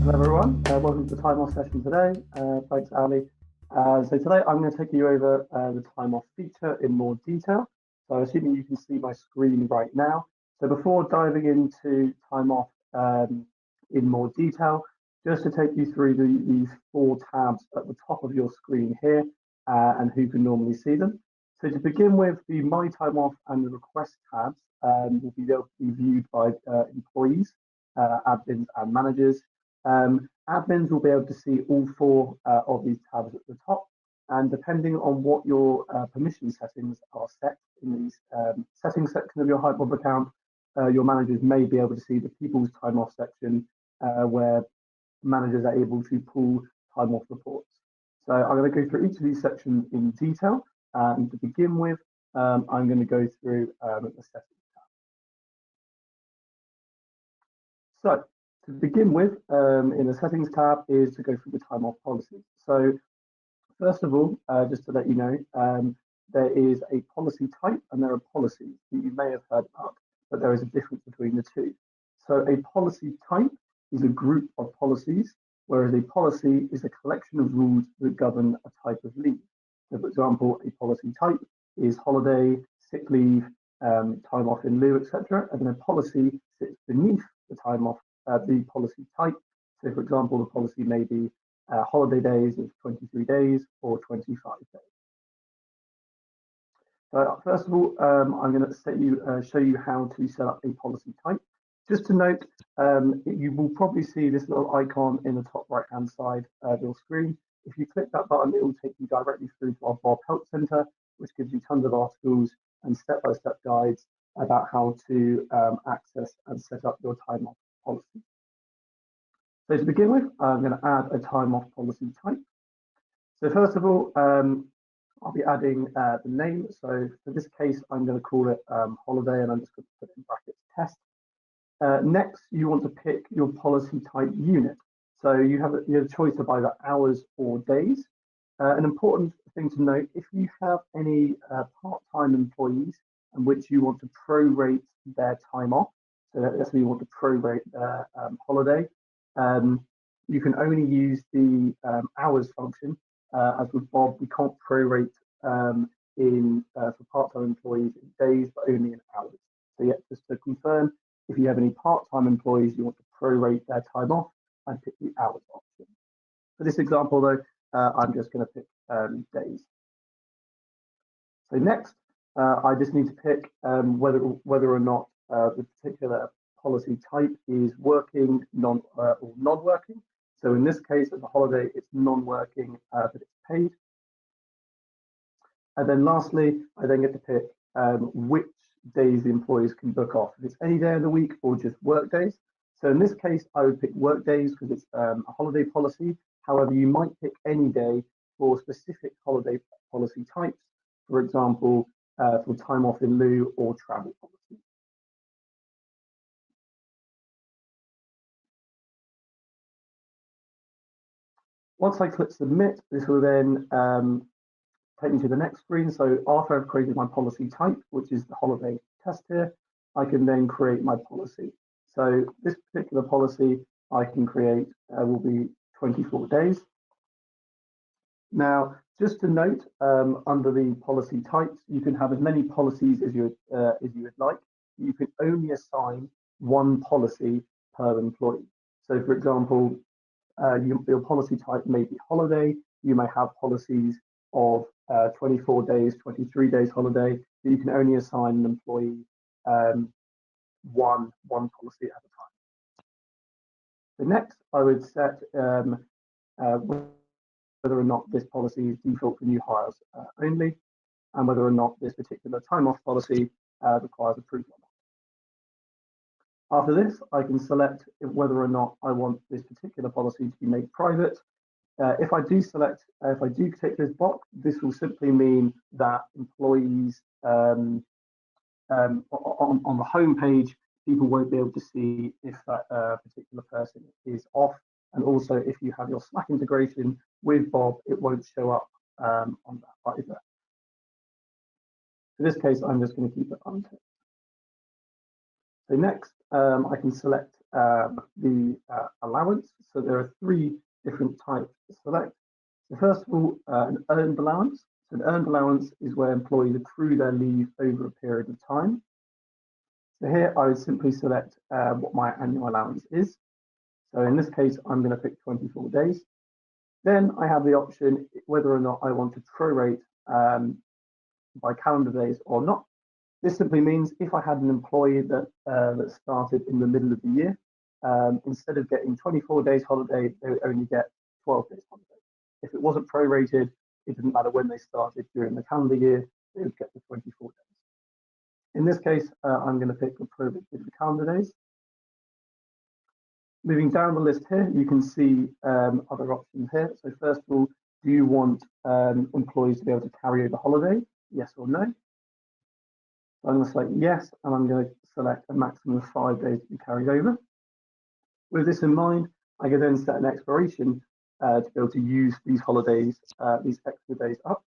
Hello everyone, welcome to the time off session today. Thanks Ali. So today I'm going to take you over the time off feature in more detail. So assuming you can see my screen right now. So before diving into time off in more detail, just to take you through these four tabs at the top of your screen here and who can normally see them. So to begin with, the My Time Off and the Request tabs will be able to be viewed by employees, admins and managers. Admins will be able to see all four of these tabs at the top, and depending on what your permission settings are set in these settings section of your HiBob account, your managers may be able to see the People's Time Off section where managers are able to pull time off reports. So I'm going to go through each of these sections in detail, and to begin with, I'm going to go through the settings tab. So to begin with, in the settings tab is to go through the time off policy. So first of all, just to let you know, there is a policy type and there are policies that you may have heard about, but there is a difference between the two. So a policy type is a group of policies, whereas a policy is a collection of rules that govern a type of leave. So for example, a policy type is holiday, sick leave, time off in lieu, etc. And then a policy sits beneath the time off the policy type. So for example, the policy may be holiday days of 23 days or 25 days. So first of all, I'm going to show you how to set up a policy type. Just to note, you will probably see this little icon in the top right hand side of your screen. If you click that button, it will take you directly through to our Bob Help Center, which gives you tons of articles and step-by-step guides about how to access and set up your time off policy. So to begin with, I'm going to add a time off policy type. So first of all, I'll be adding the name. So for this case, I'm going to call it holiday, and I'm just going to put in brackets test. Next, you want to pick your policy type unit. So you have a choice of either hours or days. An important thing to note, if you have any part-time employees in which you want to prorate their time off, so let's say you want to prorate their holiday, you can only use the hours function. As with Bob, we can't prorate for part-time employees in days, but only in hours. So yeah, just to confirm, if you have any part-time employees you want to prorate their time off, I'd pick the hours option. For this example though, I'm just going to pick days. So next, I just need to pick whether or not the particular policy type is working or non-working. So in this case, as a holiday, it's non-working, but it's paid. And then lastly, I then get to pick which days the employees can book off. If it's any day of the week or just work days. So in this case, I would pick work days because it's a holiday policy. However, you might pick any day for specific holiday policy types. For example, for time off in lieu or travel policy. Once I click submit, this will then take me to the next screen. So after I've created my policy type, which is the holiday test here, I can then create my policy. So this particular policy I can create will be 24 days. Now, just to note, under the policy types, you can have as many policies as you would like. You can only assign one policy per employee. So for example, your policy type may be holiday. You may have policies of 24 days, 23 days holiday, but you can only assign an employee one policy at a time. So next, I would set whether or not this policy is default for new hires only, and whether or not this particular time off policy requires approval. After this, I can select whether or not I want this particular policy to be made private. If I do tick this box, this will simply mean that employees on the home page, people won't be able to see if that particular person is off. And also, if you have your Slack integration with Bob, it won't show up on that either. In this case, I'm just going to keep it unticked. So next, I can select the allowance. So there are three different types to select. So first of all, an earned allowance. So an earned allowance is where employees accrue their leave over a period of time. So here I would simply select what my annual allowance is. So in this case, I'm going to pick 24 days. Then I have the option whether or not I want to prorate by calendar days or not. This simply means if I had an employee that started in the middle of the year, instead of getting 24 days holiday, they would only get 12 days holiday. If it wasn't prorated, it didn't matter when they started during the calendar year, they would get the 24 days. In this case, I'm going to pick the prorated calendar days. Moving down the list here, you can see other options here. So first of all, do you want employees to be able to carry over holiday? Yes or no? So I'm going to select yes, and I'm going to select a maximum of 5 days to be carried over. With this in mind, I can then set an expiration to be able to use these holidays, these extra days up,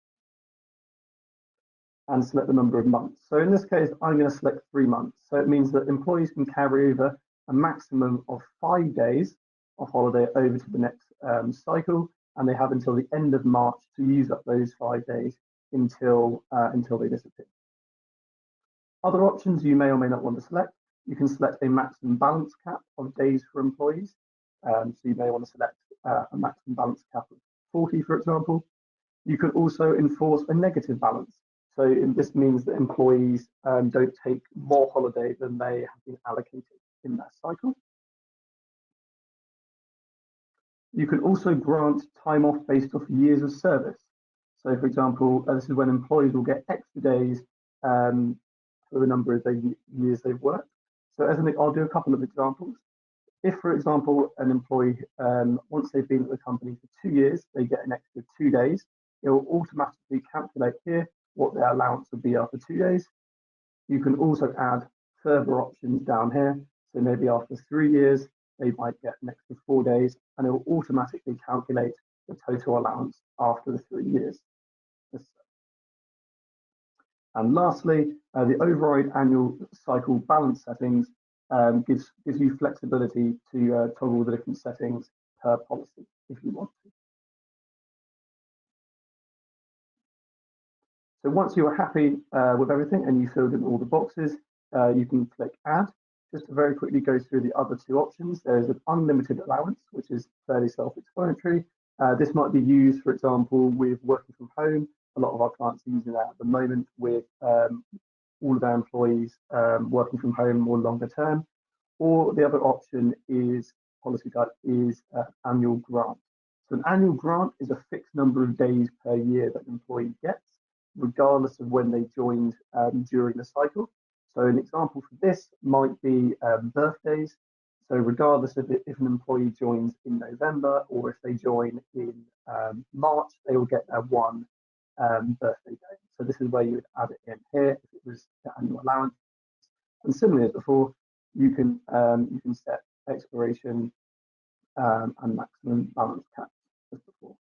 and select the number of months. So in this case, I'm going to select 3 months. So it means that employees can carry over a maximum of 5 days of holiday over to the next cycle, and they have until the end of March to use up those 5 days until they disappear. Other options you may or may not want to select. You can select a maximum balance cap of days for employees. So you may want to select a maximum balance cap of 40, for example. You could also enforce a negative balance. So this means that employees don't take more holiday than they have been allocated in that cycle. You can also grant time off based off years of service. So for example, this is when employees will get extra days for the number of years they've worked. So I'll do a couple of examples. If, for example, an employee, once they've been at the company for 2 years, they get an extra 2 days, it will automatically calculate here what their allowance would be after 2 days. You can also add further options down here. So maybe after 3 years, they might get an extra 4 days, and it will automatically calculate the total allowance after the 3 years. And lastly, the override annual cycle balance settings gives you flexibility to toggle the different settings per policy if you want to. So once you are happy with everything and you filled in all the boxes, you can click add. Just to very quickly go through the other two options, there is an unlimited allowance, which is fairly self-explanatory. This might be used, for example, with working from home. A lot of our clients are using that at the moment with all of our employees working from home more longer term. Or the other option is policy type is annual grant. So an annual grant is a fixed number of days per year that an employee gets, regardless of when they joined during the cycle. So an example for this might be birthdays. So regardless of if an employee joins in November or if they join in March, they will get their one birthday day. So this is where you would add it in here if it was the annual allowance. And similarly as before, you can set expiration and maximum balance caps as before.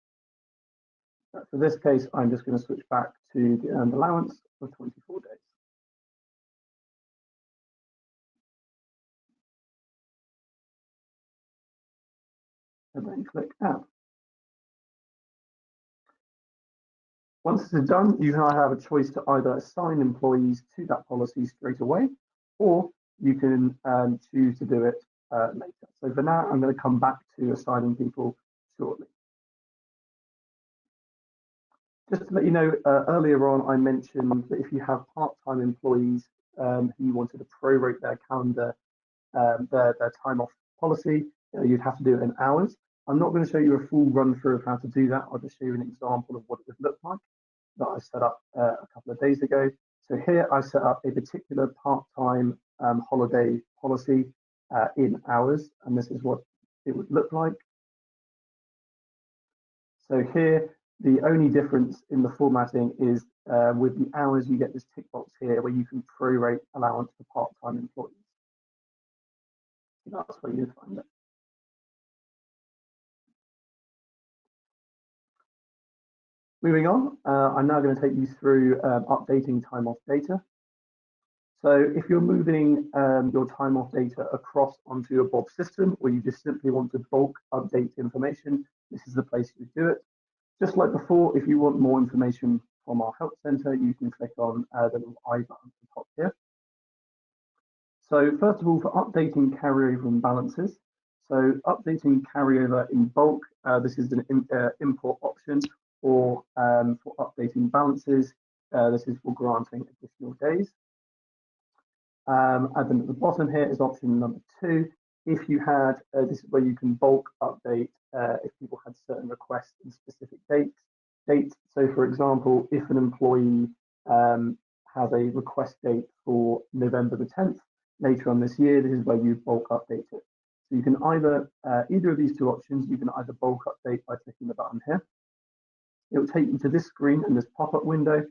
So for this case, I'm just going to switch back to the earned allowance for 24 days. And then click add. Once this is done, you now have a choice to either assign employees to that policy straight away, or you can choose to do it later. So for now, I'm going to come back to assigning people shortly. Just to let you know, earlier on, I mentioned that if you have part-time employees who you wanted to prorate their calendar, their time off policy, you'd have to do it in hours. I'm not going to show you a full run through of how to do that. I'll just show you an example of what it would look like that I set up a couple of days ago. So here I set up a particular part-time holiday policy in hours, and this is what it would look like. So here, the only difference in the formatting is with the hours, you get this tick box here where you can prorate allowance for part-time employees. So that's where you find it. Moving on, I'm now going to take you through updating time off data. So if you're moving your time off data across onto your Bob system, or you just simply want to bulk update information, this is the place to do it. Just like before, if you want more information from our help center, you can click on the little I button at the top here. So first of all, for updating carryover and balances, so updating carryover in bulk, this is an import option, or for updating balances, this is for granting additional days. And then at the bottom here is option number 2. If you had, this is where you can bulk update if people had certain requests in specific dates. So for example, if an employee has a request date for November the 10th, later on this year, this is where you bulk update it. So you can either, either of these two options, you can either bulk update by clicking the button here. It will take you to this screen and this pop-up window,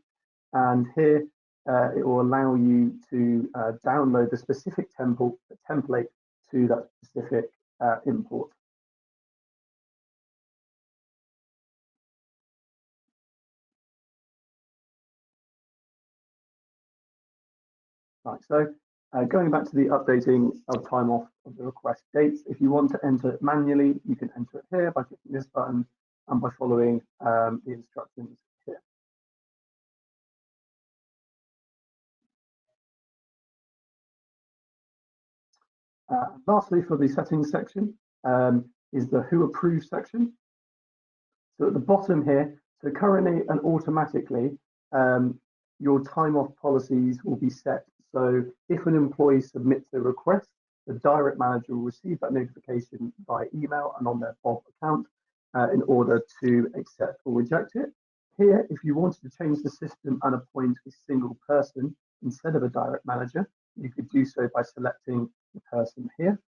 and here it will allow you to download the specific template to that specific import. Right, so going back to the updating of time off of the request dates, if you want to enter it manually, you can enter it here by clicking this button and by following the instructions here. Lastly, for the settings section is the who approves section. So at the bottom here, so currently and automatically, your time off policies will be set. So if an employee submits a request, the direct manager will receive that notification by email and on their Bob account in order to accept or reject it. Here, if you wanted to change the system and appoint a single person instead of a direct manager, you could do so by selecting the person here.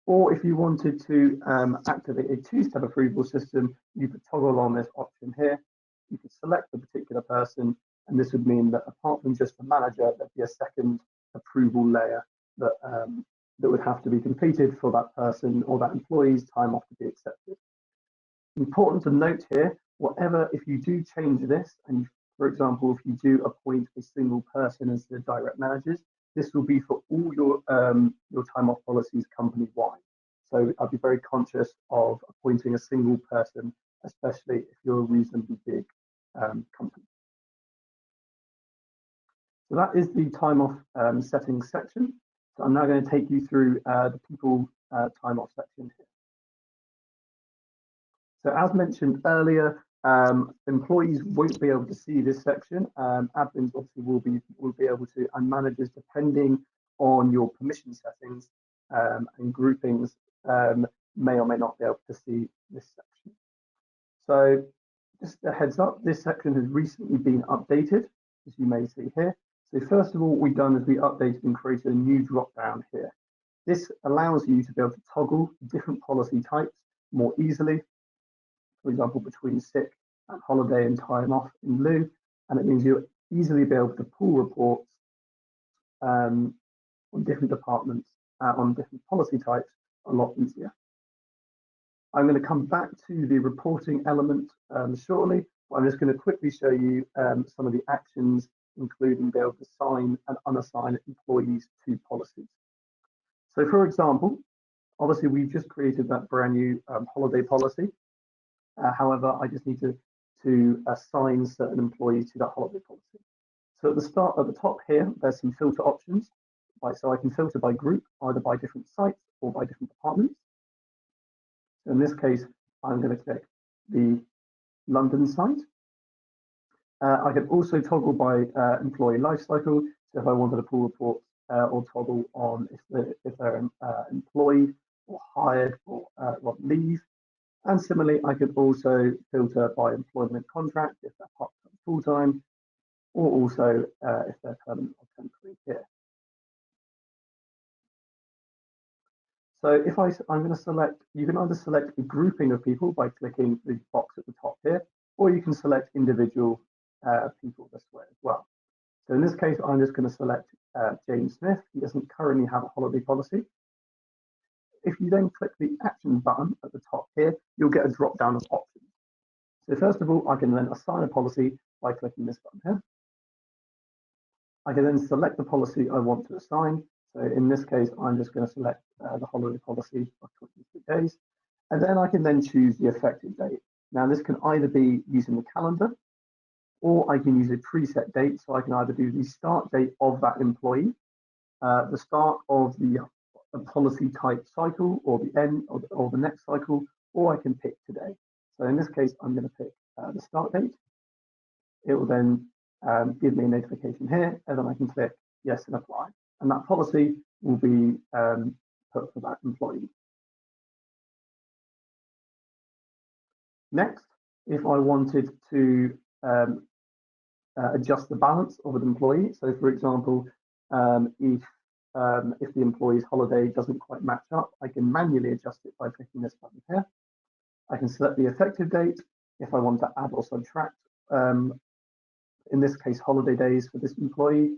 Or if you wanted to activate a two-step approval system, you could toggle on this option here. You could select a particular person, and this would mean that apart from just the manager, there'd be a second approval layer that that would have to be completed for that person or that employee's time off to be accepted. Important to note here, whatever, if you do change this, and for example, if you do appoint a single person as the direct managers, this will be for all your time off policies company wide. So I'll be very conscious of appointing a single person, especially if you're a reasonably big company. So that is the time off settings section. So I'm now going to take you through the people time off section here. So as mentioned earlier, employees won't be able to see this section. Admins obviously will be able to, and managers, depending on your permission settings and groupings, may or may not be able to see this section. So just a heads up, this section has recently been updated, as you may see here. So first of all, what we've done is we updated and created a new drop down here. This allows you to be able to toggle different policy types more easily, for example, between sick and holiday and time off in lieu, and it means you'll easily be able to pull reports on different departments, on different policy types a lot easier. I'm going to come back to the reporting element shortly, but I'm just going to quickly show you some of the actions, including be able to assign and unassign employees to policies. So for example, obviously we've just created that brand new holiday policy. However, I just need to assign certain employees to that holiday policy. So at the start, at the top here, there's some filter options. So I can filter by group, either by different sites or by different departments. So in this case, I'm going to click the London site. I can also toggle by employee lifecycle. So if I wanted to pull reports or toggle on if they're employed or hired or on leave. And similarly, I could also filter by employment contract if they're part-time, full-time, or also if they're permanent or temporary here. So if I'm going to select, you can either select a grouping of people by clicking the box at the top here, or you can select individual people this way as well. So in this case, I'm just going to select James Smith. He doesn't currently have a holiday policy. If you then click the action button at the top here, you'll get a drop down of options. So first of all, I can then assign a policy by clicking this button here. I can then select the policy I want to assign. So in this case, I'm just going to select the holiday policy of 26 days. And then I can then choose the effective date. Now this can either be using the calendar, or I can use a preset date. So I can either do the start date of that employee, the start of the policy type cycle, or the end or the next cycle, or I can pick today. So in this case, I'm going to pick the start date. It will then give me a notification here, and then I can click yes and apply. And that policy will be put for that employee. Next, if I wanted to adjust the balance of an employee, so for example, if the employee's holiday doesn't quite match up, I can manually adjust it by clicking this button here. I can select the effective date if I want to add or subtract, in this case, holiday days for this employee.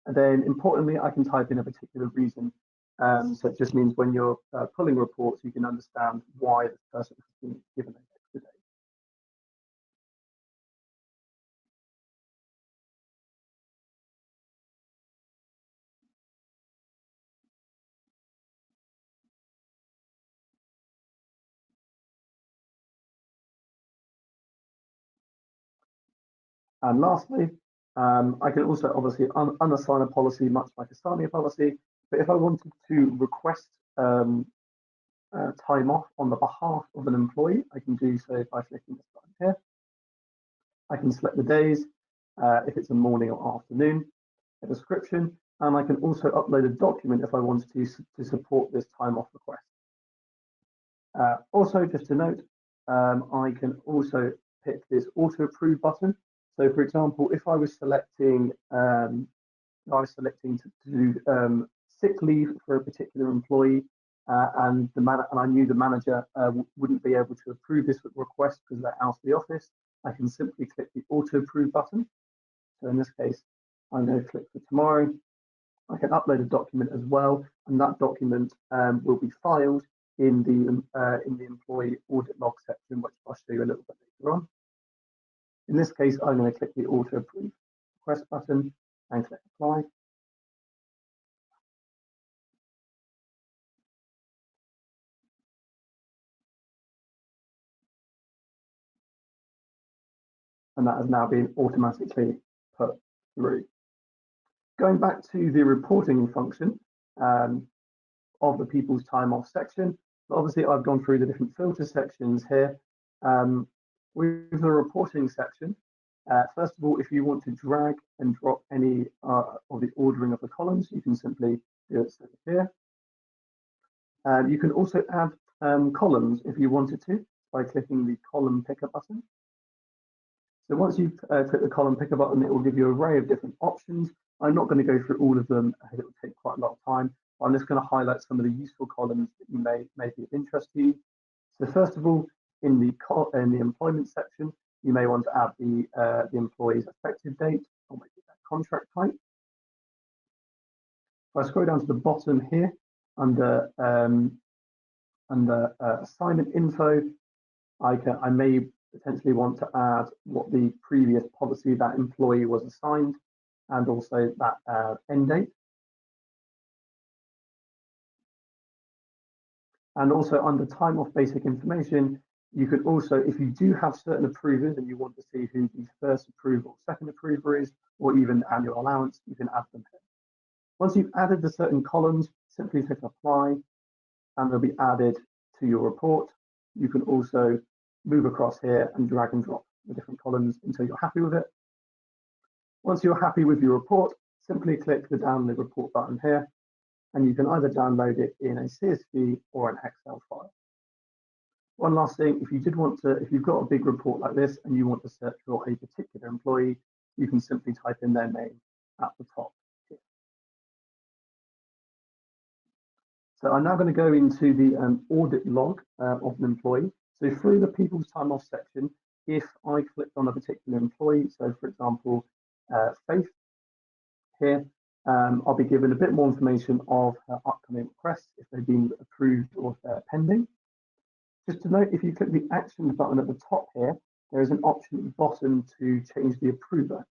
And then importantly, I can type in a particular reason. So it just means when you're pulling reports, you can understand why this person has been given an extra day. And lastly, I can also obviously unassign a policy, much like assigning a policy. But if I wanted to request time off on the behalf of an employee, I can do so by clicking this button here. I can select the days, if it's a morning or afternoon, a description, and I can also upload a document if I wanted to support this time off request. Also, just to note, I can also pick this auto approve button. So, for example, if I was selecting, to do sick leave for a particular employee, and I knew the manager wouldn't be able to approve this request because they're out of the office, I can simply click the auto approve button. So in this case, I'm going to click for tomorrow. I can upload a document as well, and that document will be filed in the employee audit log section, which I'll show you a little bit later on. In this case, I'm going to click the auto approve request button and click apply. And that has now been automatically put through. Going back to the reporting function of the people's time off section, obviously I've gone through the different filter sections here. With the reporting section, first of all, if you want to drag and drop any of the ordering of the columns, you can simply do it here. You can also add columns if you wanted to by clicking the column picker button. So once you click the column picker button, it will give you an array of different options. I'm not going to go through all of them. It will take quite a lot of time. I'm just going to highlight some of the useful columns that you may be of interest to you. So first of all, in the employment section, you may want to add the employee's effective date or maybe that contract type. If I scroll down to the bottom here under assignment info, I may potentially want to add what the previous policy that employee was assigned and also that end date. And also under time off basic information, you can also, if you do have certain approvers and you want to see who the first approver or second approver is, or even annual allowance, you can add them here. Once you've added the certain columns, simply click apply and they'll be added to your report. You can also move across here and drag and drop the different columns until you're happy with it. Once you're happy with your report, simply click the download report button here, and you can either download it in a CSV or an Excel file. One last thing, if you've got a big report like this and you want to search for a particular employee, you can simply type in their name at the top here. So I'm now going to go into the audit log of an employee. So through the people's time off section, if I clicked on a particular employee, so for example, Faith here, I'll be given a bit more information of her upcoming requests, if they've been approved or if they're pending. Just to note, if you click the actions button at the top here, there is an option at the bottom to change the approver.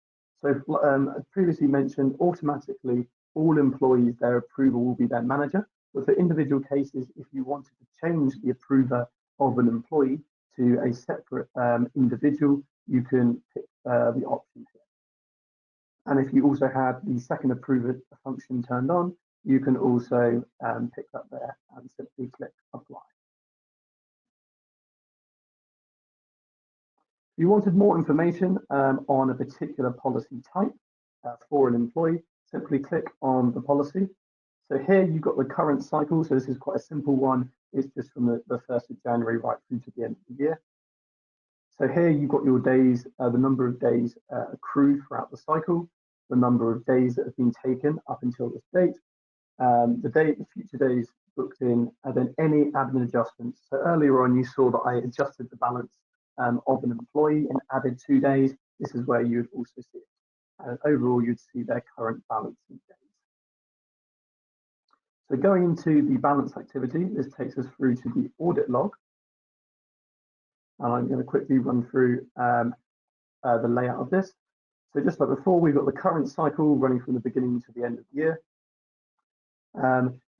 So as previously mentioned, automatically all employees, their approver will be their manager. But for individual cases, if you wanted to change the approver of an employee to a separate individual, you can pick the option here. And if you also have the second approver function turned on, you can also pick that there and simply click apply. If you wanted more information on a particular policy type for an employee, simply click on the policy. So here you've got the current cycle. So this is quite a simple one. It's just from the 1st of January right through to the end of the year. So here you've got your days, the number of days accrued throughout the cycle, the number of days that have been taken up until this date, the future days booked in, and then any admin adjustments. So earlier on, you saw that I adjusted the balance of an employee and added 2 days. This is where you would also see it. And overall, you'd see their current balance in days. So going into the balance activity, this takes us through to the audit log. And I'm going to quickly run through the layout of this. So just like before, we've got the current cycle running from the beginning to the end of the year.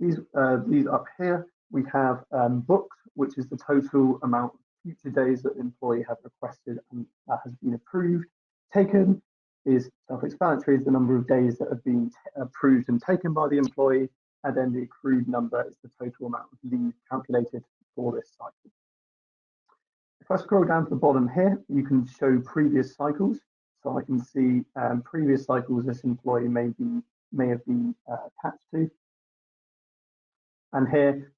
These up here, we have booked, which is the total amount of future days that the employee has requested and that has been approved. Taken is self-explanatory, is the number of days that have been approved and taken by the employee, and then the accrued number is the total amount of leave calculated for this cycle. If I scroll down to the bottom here, you can show previous cycles. So I can see previous cycles this employee may have been attached to. And here,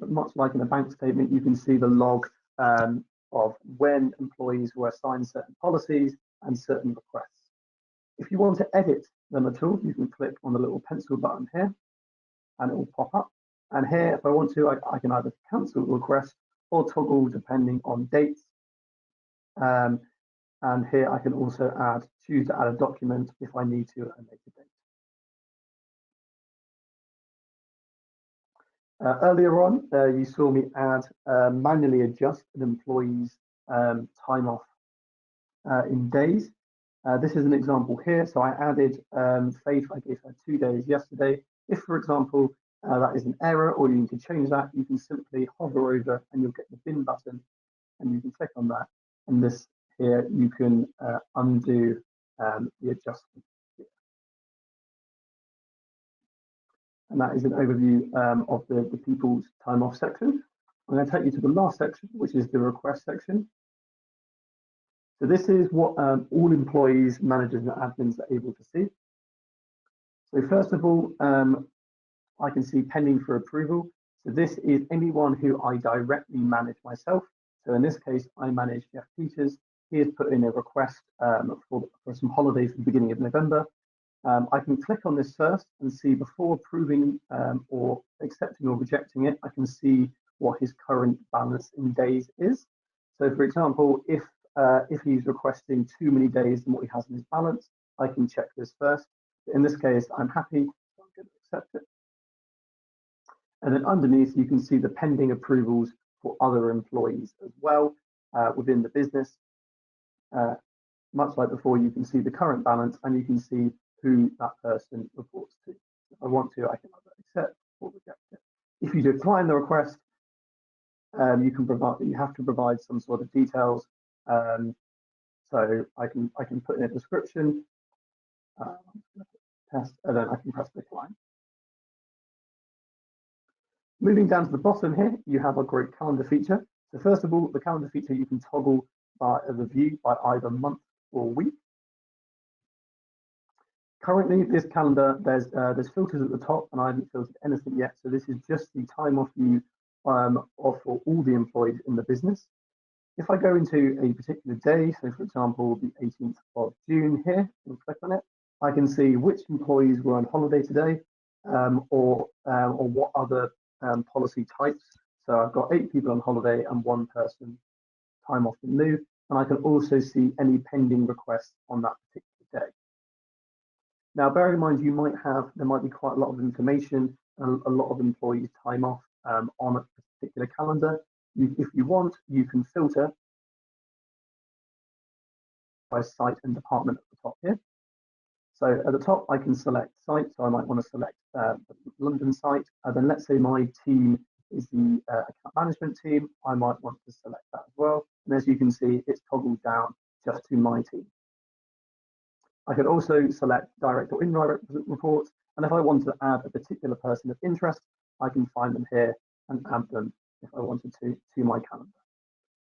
much like in a bank statement, you can see the log of when employees were assigned certain policies and certain requests. If you want to edit them at all, you can click on the little pencil button here and it will pop up. And here, if I want to, I can either cancel the request or toggle depending on dates. And here I can also choose to add a document if I need to at a later date. Earlier on, you saw me manually adjust an employee's time off in days. This is an example here. So I added Faith, I gave her 2 days yesterday. If, for example, that is an error or you need to change that, you can simply hover over and you'll get the bin button and you can click on that. And this here, you can undo the adjustment. And that is an overview of the people's time off section. I'm going to take you to the last section, which is the request section. So this is what all employees, managers, and admins are able to see. So first of all, I can see pending for approval. So this is anyone who I directly manage myself. So in this case, I manage Jeff Peters. He has put in a request for some holiday for the beginning of November. I can click on this first and see before approving or accepting or rejecting it, I can see what his current balance in days is. So for example, if he's requesting too many days than what he has in his balance, I can check this first. In this case, I'm happy, so I'm going to accept it. And then underneath, you can see the pending approvals for other employees as well within the business. Much like before, you can see the current balance and you can see who that person reports to. If I want to, I can either accept or reject it. If you decline the request, you have to provide some sort of details. So I can put in a description, test, and then I can press decline. Moving down to the bottom here, you have a great calendar feature. So first of all, the calendar feature you can toggle by the view by either month or week. Currently, this calendar, there's filters at the top, and I haven't filtered anything yet. So this is just the time off view for all the employees in the business. If I go into a particular day, so for example, the 18th of June here, and click on it, I can see which employees were on holiday today, or what other policy types. So I've got 8 people on holiday and 1 person time off in lieu, and I can also see any pending requests on that particular day. Now, bear in mind, there might be quite a lot of information and a lot of employees' time off on a particular calendar. If you want, you can filter by site and department at the top here. So at the top, I can select site. So I might want to select the London site. And then let's say my team is the account management team. I might want to select that as well. And as you can see, it's toggled down just to my team. I can also select direct or indirect reports. And if I want to add a particular person of interest, I can find them here and add them if I wanted to my calendar.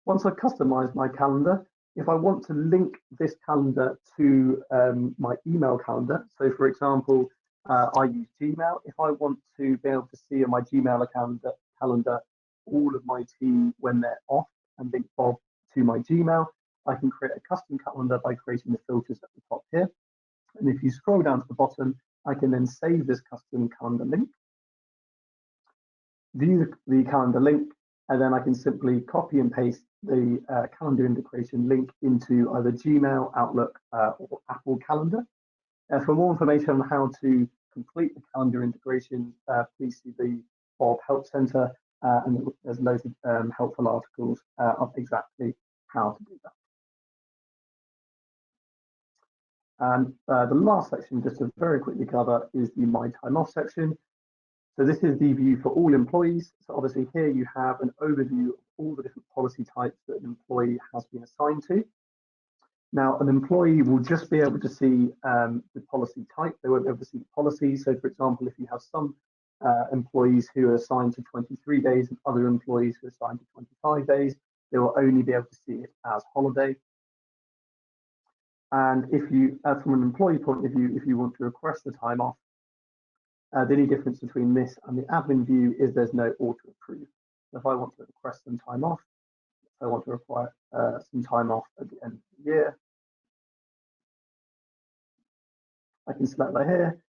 Once I've customized my calendar, if I want to link this calendar to my email calendar, so for example, I use Gmail. If I want to be able to see on my Gmail calendar all of my team when they're off and link Bob to my Gmail, I can create a custom calendar by creating the filters at the top here. And if you scroll down to the bottom, I can then save this custom calendar link, view the calendar link, and then I can simply copy and paste the calendar integration link into either Gmail, Outlook, or Apple Calendar. For more information on how to complete the calendar integration, please see the Bob Help Center, and there's loads of helpful articles of exactly how to do that. And the last section, just to very quickly cover, is the My Time Off section. So this is the view for all employees. So obviously here you have an overview of all the different policy types that an employee has been assigned to. Now, an employee will just be able to see the policy type. They won't be able to see the policy. So for example, if you have some employees who are assigned to 23 days and other employees who are assigned to 25 days, they will only be able to see it as holiday. And if you, from an employee point of view, if you want to request the time off, the only difference between this and the admin view is there's no auto approve. So if I want to request some time off, I want to require some time off at the end of the year, I can select that here.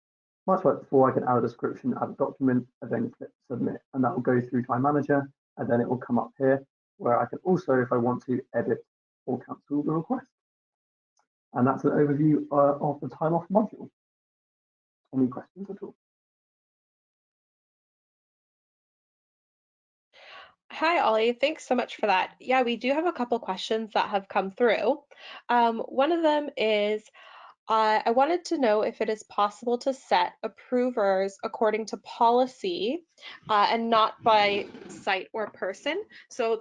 Much like before, I can add a description, add a document, and then click submit, and that will go through Time Manager, and then it will come up here where I can also, if I want to, edit or cancel the request. And that's an overview of the time off module. Any questions at all? Hi, Ollie. Thanks so much for that. Yeah, we do have a couple questions that have come through. One of them is, I wanted to know if it is possible to set approvers according to policy and not by site or person. So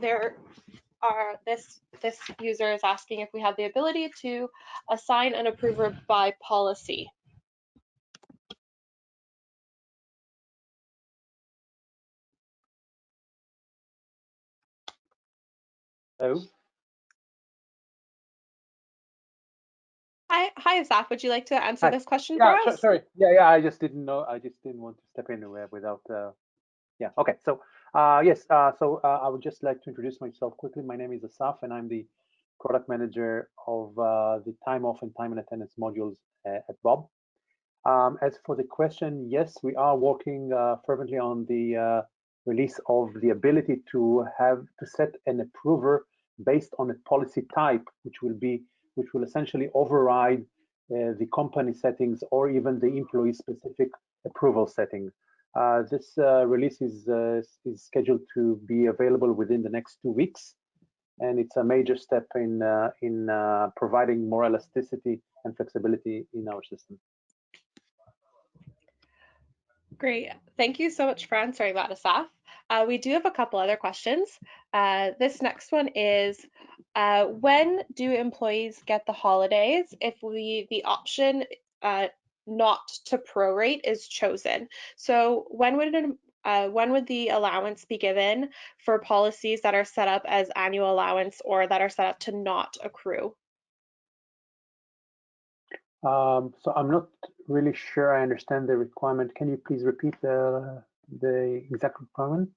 this user is asking if we have the ability to assign an approver by policy. Hello. Hi, Asaf. Would you like to answer Hi. this question for Yeah, us? sorry. Yeah. I just didn't know. I just didn't want to step anywhere without. Yeah. Okay. So, yes. I would just like to introduce myself quickly. My name is Asaf, and I'm the product manager of the time off and time and attendance modules at Bob. As for the question, yes, we are working fervently on the release of the ability to set an approver based on a policy type, which will essentially override the company settings or even the employee specific approval settings. This release is scheduled to be available within the next 2 weeks, and it's a major step in providing more elasticity and flexibility in our system. Great. Thank you so much for answering that, Asaf. We do have a couple other questions. This next one is, when do employees get the holidays if the option not to prorate is chosen? So when would the allowance be given for policies that are set up as annual allowance or that are set up to not accrue? So I'm not really sure I understand the requirement. Can you please repeat the exact requirement?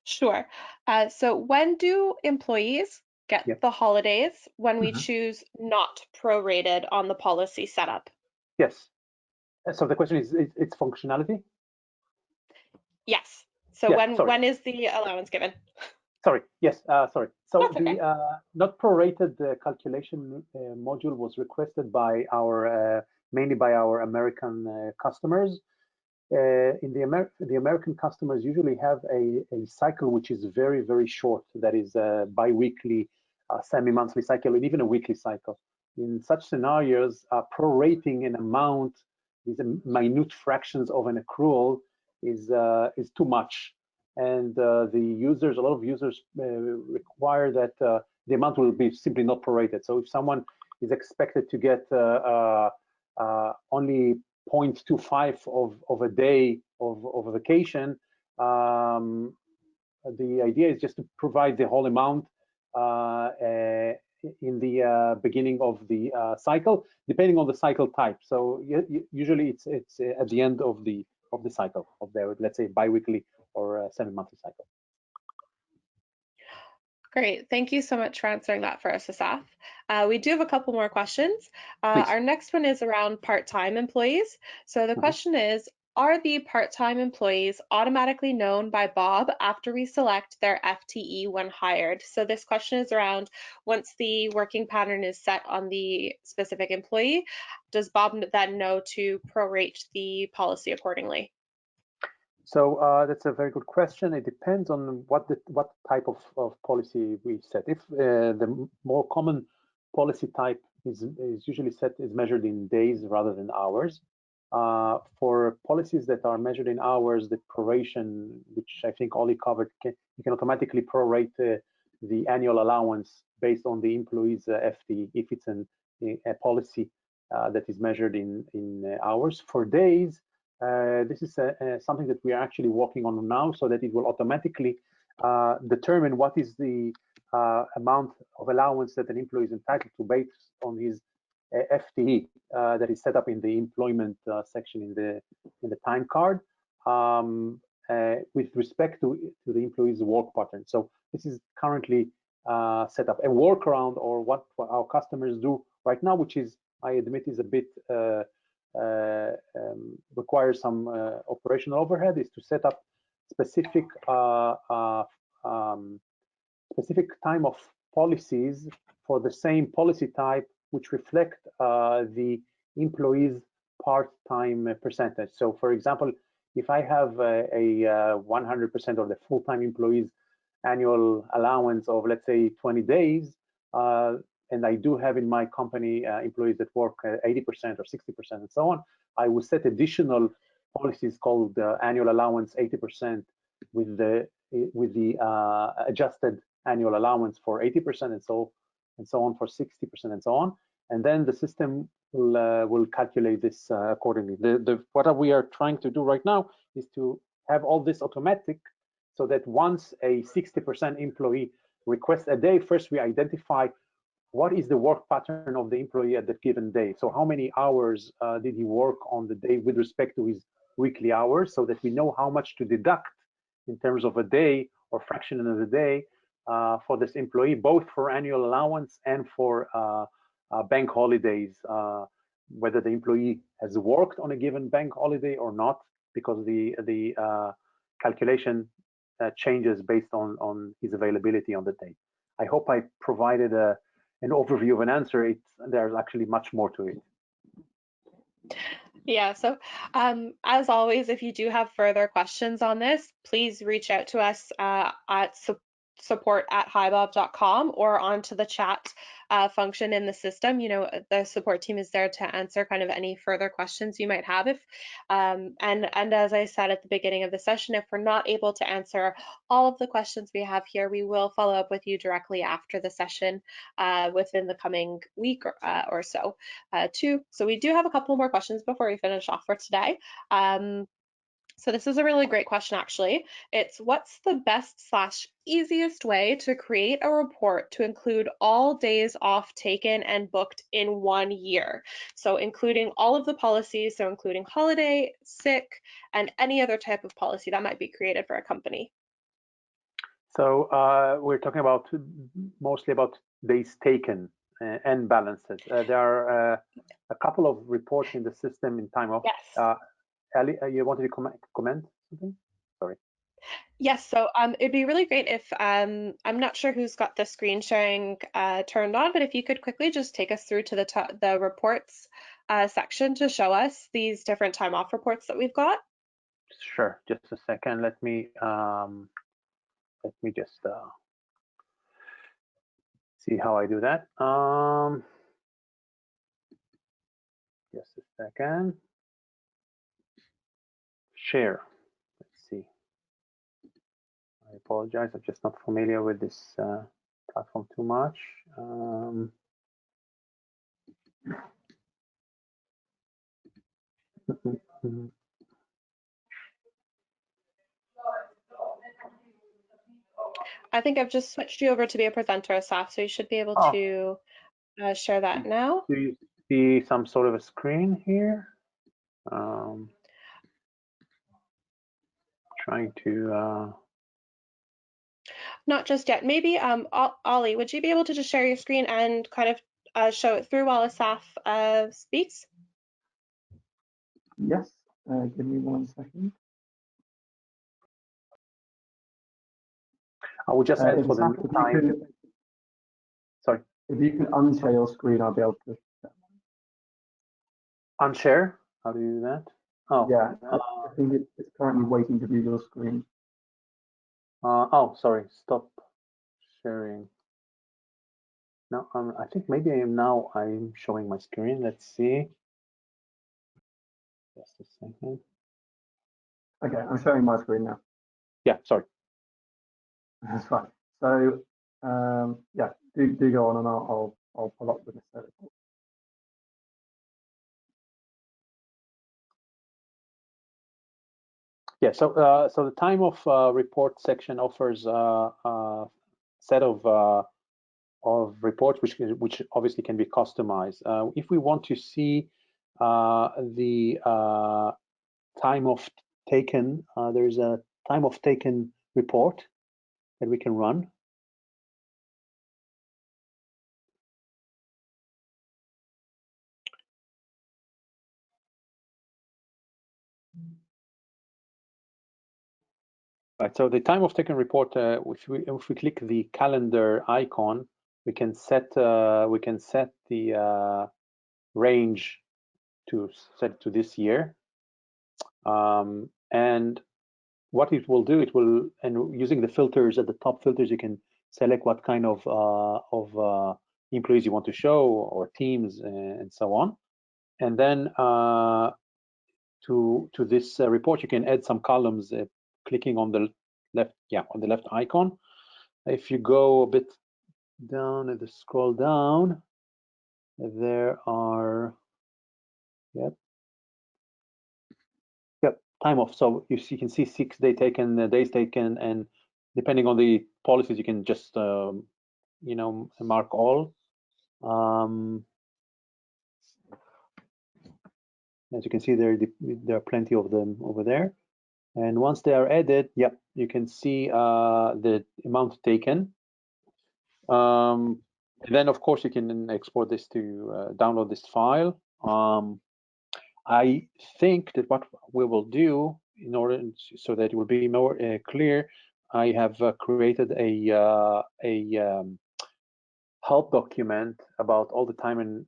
Sure. So when do employees get the holidays when we choose not prorated on the policy setup? Yes. So the question is its functionality? Yes. So Yes, when is the allowance given? Sorry. Yes. Sorry. So That's okay. the not prorated calculation module was requested by our mainly by our American customers. In the American customers usually have a cycle which is very, very short. That is a bi-weekly, semi-monthly cycle, and even a weekly cycle. in such scenarios, prorating an amount, these minute fractions of an accrual, is too much. And a lot of users require that the amount will be simply not prorated. So if someone is expected to get only 0.25 of a day of a vacation, the idea is just to provide the whole amount in the beginning of the cycle, depending on the cycle type. So usually it's at the end of the cycle of their, let's say, biweekly or 7-monthly cycle. Great. Thank you so much for answering that for us, Asaf. We do have a couple more questions. Please. Our next one is around part-time employees. So the question is, are the part-time employees automatically known by Bob after we select their FTE when hired? So this question is around, once the working pattern is set on the specific employee, does Bob then know to prorate the policy accordingly? So that's a very good question. It depends on what type of policy we set. If the more common policy type is usually measured in days rather than hours. For policies that are measured in hours, the proration, which I think Oli covered, you can automatically prorate the annual allowance based on the employee's FTE if it's a policy that is measured in hours. For days, this is something that we are actually working on now, so that it will automatically determine what is the amount of allowance that an employee is entitled to based on his FTE that is set up in the employment section in the time card with respect to the employee's work pattern. So this is currently set up. A workaround, or what our customers do right now, which is, I admit, is a bit requires some operational overhead, is to set up specific specific time of policies for the same policy type, which reflect the employee's part-time percentage. So, for example, if I have a 100% of the full-time employees' annual allowance of, let's say, 20 days, and I do have in my company employees that work 80% or 60% and so on, I will set additional policies called annual allowance 80% with the adjusted annual allowance for 80% and so on for 60% and so on. And then the system will calculate this accordingly. What we are trying to do right now is to have all this automatic, so that once a 60% employee requests a day, first we identify what is the work pattern of the employee at that given day. So how many hours did he work on the day with respect to his weekly hours, so that we know how much to deduct in terms of a day or fraction of a day for this employee, both for annual allowance and for bank holidays, whether the employee has worked on a given bank holiday or not, because the calculation changes based on his availability on the day. I hope I provided an overview of an answer. There's actually much more to it. Yeah, so as always, if you do have further questions on this, please reach out to us at support@hibob.com or onto the chat function in the system. You know, the support team is there to answer kind of any further questions you might have. And as I said at the beginning of the session, if we're not able to answer all of the questions we have here, we will follow up with you directly after the session within the coming week or so too. So we do have a couple more questions before we finish off for today. So this is a really great question, actually. It's, what's the best/easiest way to create a report to include all days off taken and booked in 1 year? So including all of the policies, so including holiday, sick, and any other type of policy that might be created for a company. So we're talking about mostly about days taken and balances. There are a couple of reports in the system in time of. Yes. Ali, you wanted to comment something? Sorry. Yes, so it'd be really great if, I'm not sure who's got the screen sharing turned on, but if you could quickly just take us through to the reports section to show us these different time off reports that we've got. Sure, just a second. Let me just see how I do that. second. Share. Let's see. I apologize. I'm just not familiar with this platform too much. I think I've just switched you over to be a presenter, Asaf, so you should be able to share that now. Do you see some sort of a screen here? Trying to. Not just yet. Maybe, Ollie, would you be able to just share your screen and kind of show it through while Asaf speaks? Yes, give me 1 second. I will just add for the time. Sorry. If you can unshare your screen, I'll be able to. Unshare? How do you do that? Oh. Yeah, I think it's currently waiting to view your screen. Oh, sorry. Stop sharing. No, I think maybe I'm showing my screen. Let's see. Just a second. Okay, I'm showing my screen now. Yeah, sorry. That's fine. So yeah, do go on, and I'll pull up the necessary report. Yeah, so the time of report section offers a set of reports which obviously can be customized. If we want to see the time of taken, there's a time of taken report that we can run. Right, so the time of taken report, if we click the calendar icon, we can set the range to set to this year, and what it will do, and using the filters at the top filters, you can select what kind of employees you want to show or teams and so on, and then to this report you can add some columns clicking on the left icon. If you go a bit down and scroll down, there are time off. So you can see 6 days taken, days taken, and depending on the policies, you can just mark all. As you can see, there are plenty of them over there. And once they are added, you can see the amount taken. And then, of course, you can export this to download this file. I think that what we will do, in order so that it will be more clear, I have created a help document about all the time and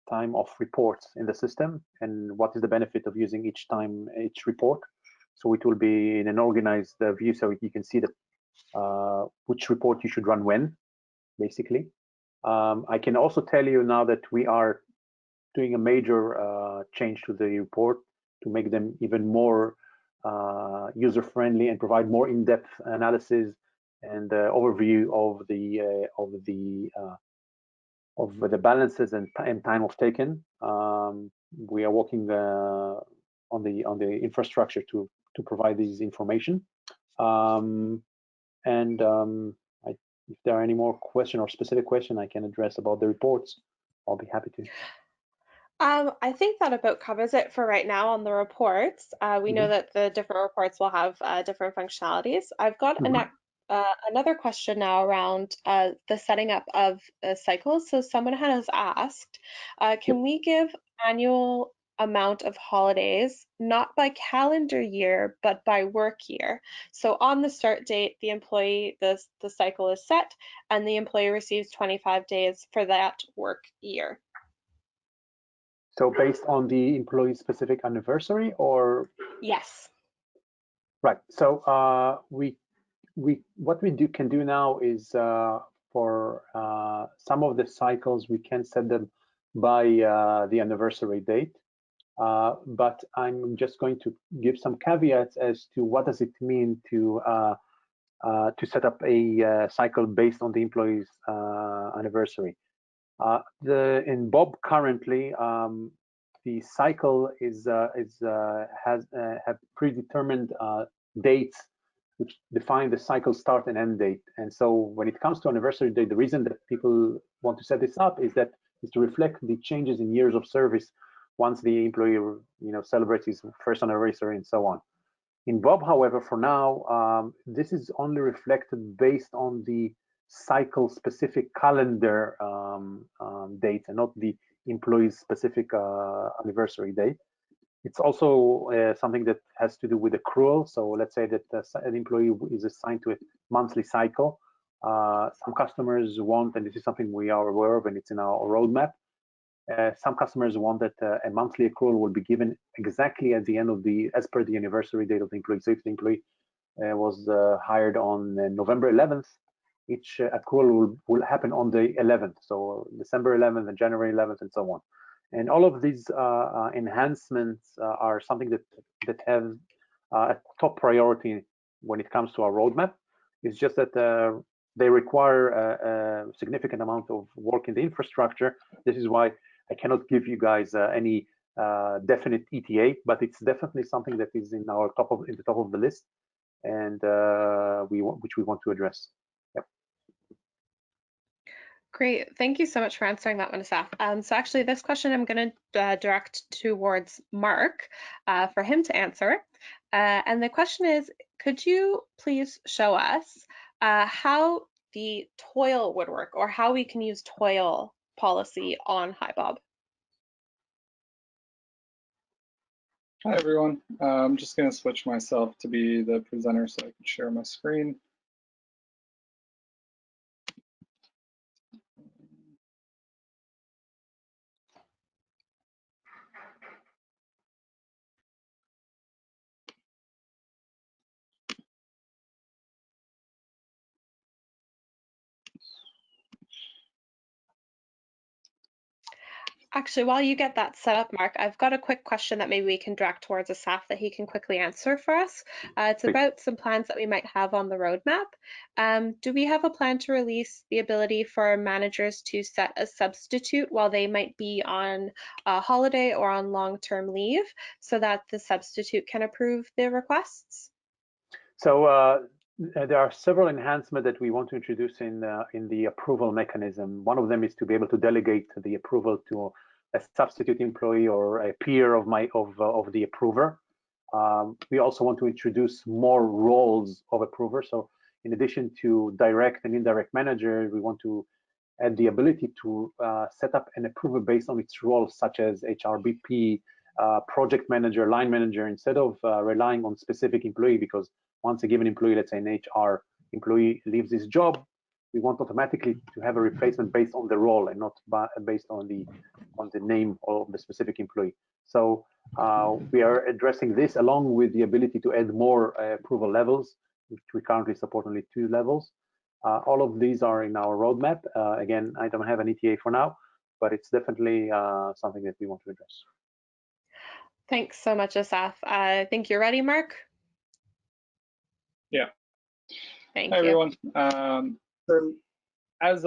time of reports in the system and what is the benefit of using each report. So it will be in an organized view, so you can see which report you should run when, basically. I can also tell you now that we are doing a major change to the report to make them even more user-friendly and provide more in-depth analysis and overview of the balances and time of taken. We are working on the infrastructure to provide this information. If there are any more question or specific question I can address about the reports, I'll be happy to. I think that about covers it for right now on the reports. We know that the different reports will have different functionalities. I've got another question now around the setting up of cycles. So someone has asked, can we give annual amount of holidays, not by calendar year, but by work year? So on the start date, the employee, the cycle is set, and the employee receives 25 days for that work year. So based on the employee specific anniversary, or? Yes. Right. So what we can do now is for some of the cycles we can set them by the anniversary date. but I'm just going to give some caveats as to what does it mean to set up a cycle based on the employee's anniversary. In Bob currently, the cycle have predetermined dates which define the cycle start and end date. And so when it comes to anniversary date, the reason that people want to set this up is to reflect the changes in years of service once the employee celebrates his first anniversary and so on. In Bob, however, for now, this is only reflected based on the cycle specific calendar date and not the employee's specific anniversary date. It's also something that has to do with accrual. So let's say that an employee is assigned to a monthly cycle. Some customers want, and this is something we are aware of and it's in our roadmap, some customers want that a monthly accrual will be given exactly at the end of as per the anniversary date of the employee. So if the employee was hired on November 11th, each accrual will happen on the 11th. So December 11th and January 11th and so on. And all of these enhancements are something that have a top priority when it comes to our roadmap. It's just that they require a significant amount of work in the infrastructure. This is why I cannot give you guys any definite ETA, but it's definitely something that is in the top of the list, and which we want to address. Yep. Great, thank you so much for answering that one, Asaf. So actually this question I'm going to direct towards Mark for him to answer. And the question is, could you please show us how the toil would work, or how we can use toil policy on HiBob? Hi everyone, I'm just going to switch myself to be the presenter so I can share my screen. Actually, while you get that set up, Mark, I've got a quick question that maybe we can direct towards Asaf that he can quickly answer for us. It's about some plans that we might have on the roadmap. Do we have a plan to release the ability for managers to set a substitute while they might be on a holiday or on long-term leave so that the substitute can approve the requests? So there are several enhancements that we want to introduce in the approval mechanism. One of them is to be able to delegate the approval to a substitute employee or a peer of the approver. We also want to introduce more roles of approver. So in addition to direct and indirect manager, we want to add the ability to set up an approver based on its roles, such as HRBP, project manager, line manager, instead of relying on specific employee, because once a given employee, let's say an HR employee, leaves his job, we want automatically to have a replacement based on the role and not based on the name of the specific employee. So we are addressing this along with the ability to add more approval levels, which we currently support only 2 levels. All of these are in our roadmap. Again, I don't have an ETA for now, but it's definitely something that we want to address. Thanks so much, Asaf. I think you're ready, Mark? Yeah. Thank Hi, you. everyone. So as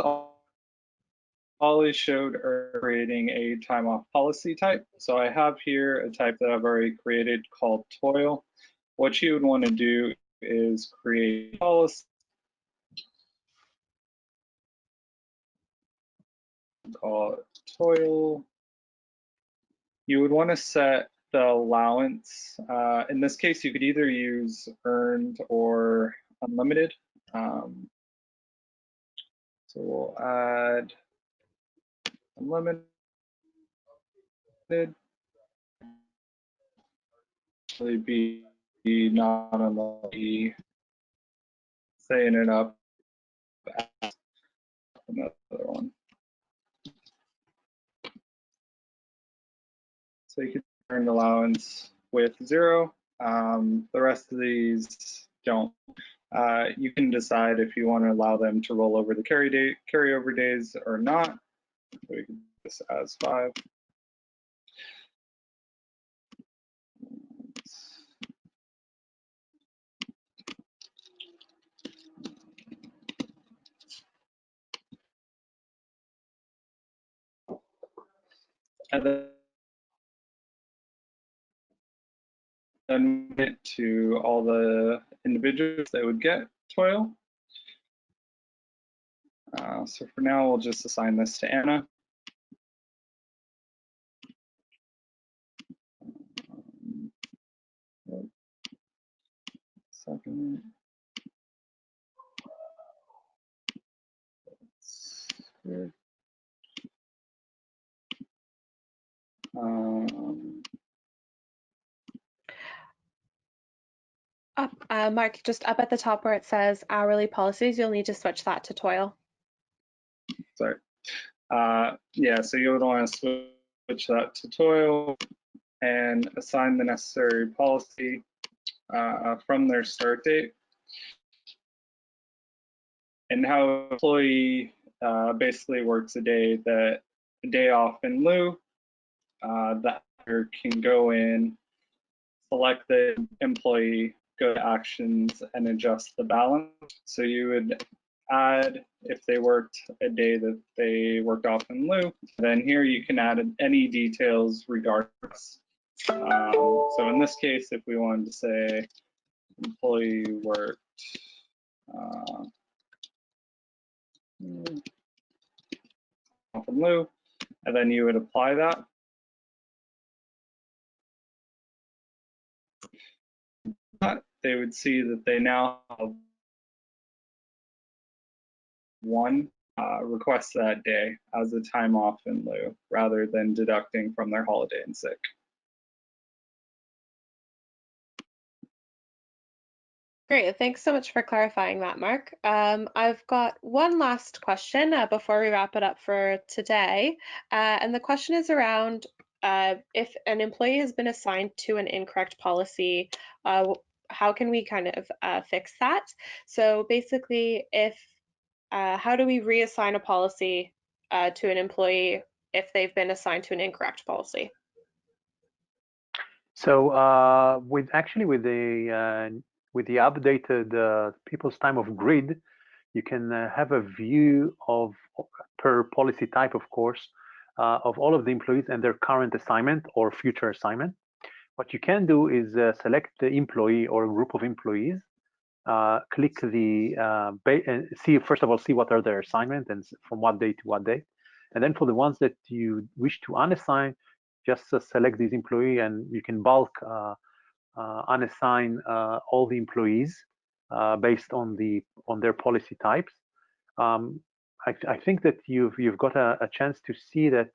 Ollie showed, creating a time off policy type. So I have here a type that I've already created called toil. What you would want to do is create a policy called toil. You would want to set the allowance. In this case, you could either use earned or unlimited. So we'll add unlimited. Actually be not unlimited. Saying it up. Another one. So you can earn allowance with 0. The rest of these don't. You can decide if you want to allow them to roll over the carryover days or not. So we can do this as 5. and then it to all the individuals that would get toil. So for now, we'll just assign this to Anna. Second. Mark, just up at the top where it says hourly policies, you'll need to switch that to toil. Sorry. Yeah, so you would want to switch that to toil and assign the necessary policy from their start date. And how employee basically works a day off in lieu, that can go in, select the employee, go to actions and adjust the balance. So you would add if they worked a day that they worked off in lieu. Then here you can add any details regardless. So in this case, if we wanted to say employee worked off in lieu, and then you would apply that. They would see that they now have one request that day as a time off in lieu, rather than deducting from their holiday and sick. Great, thanks so much for clarifying that, Mark. I've got one last question before we wrap it up for today. And the question is around if an employee has been assigned to an incorrect policy, how can we kind of fix that? So basically, how do we reassign a policy to an employee if they've been assigned to an incorrect policy? So with the updated people's time of grid, you can have a view of per policy type, of course, of all of the employees and their current assignment or future assignment. What you can do is select the employee or a group of employees, click the see, first of all, see what are their assignment and from what day to what day, and then for the ones that you wish to unassign, just select this employee and you can bulk unassign all the employees based on their policy types. I think that you've got a chance to see that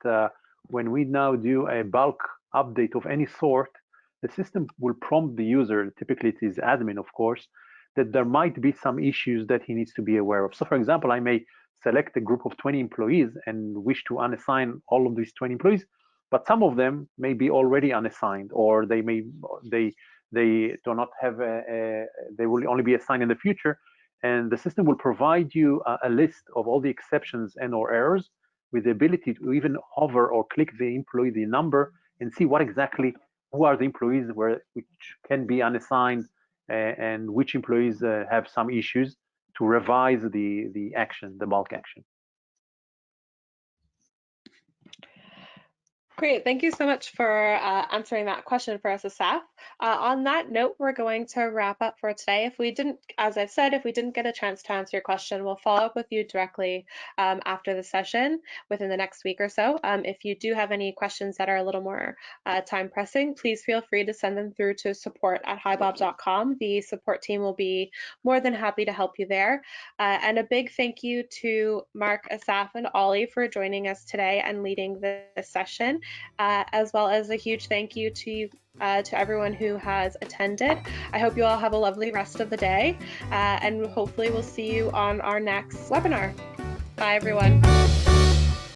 when we now do a bulk update of any sort, the system will prompt the user, typically it is admin, of course, that there might be some issues that he needs to be aware of. So for example, I may select a group of 20 employees and wish to unassign all of these 20 employees, but some of them may be already unassigned, or they do not have they will only be assigned in the future, and the system will provide you a list of all the exceptions and or errors with the ability to even hover or click the employee, the number, and see what exactly, who are the employees which can be unassigned and which employees have some issues, to revise the action, the bulk action. Great, thank you so much for answering that question for us, Asaf. On that note, we're going to wrap up for today. If we didn't, as I've said, if we didn't get a chance to answer your question, we'll follow up with you directly after the session within the next week or so. If you do have any questions that are a little more time pressing, please feel free to send them through to support@hibob.com. The support team will be more than happy to help you there. And a big thank you to Mark, Asaf, and Ollie for joining us today and leading this session. As well as a huge thank you to everyone who has attended. I hope you all have a lovely rest of the day, and hopefully we'll see you on our next webinar. Bye, everyone.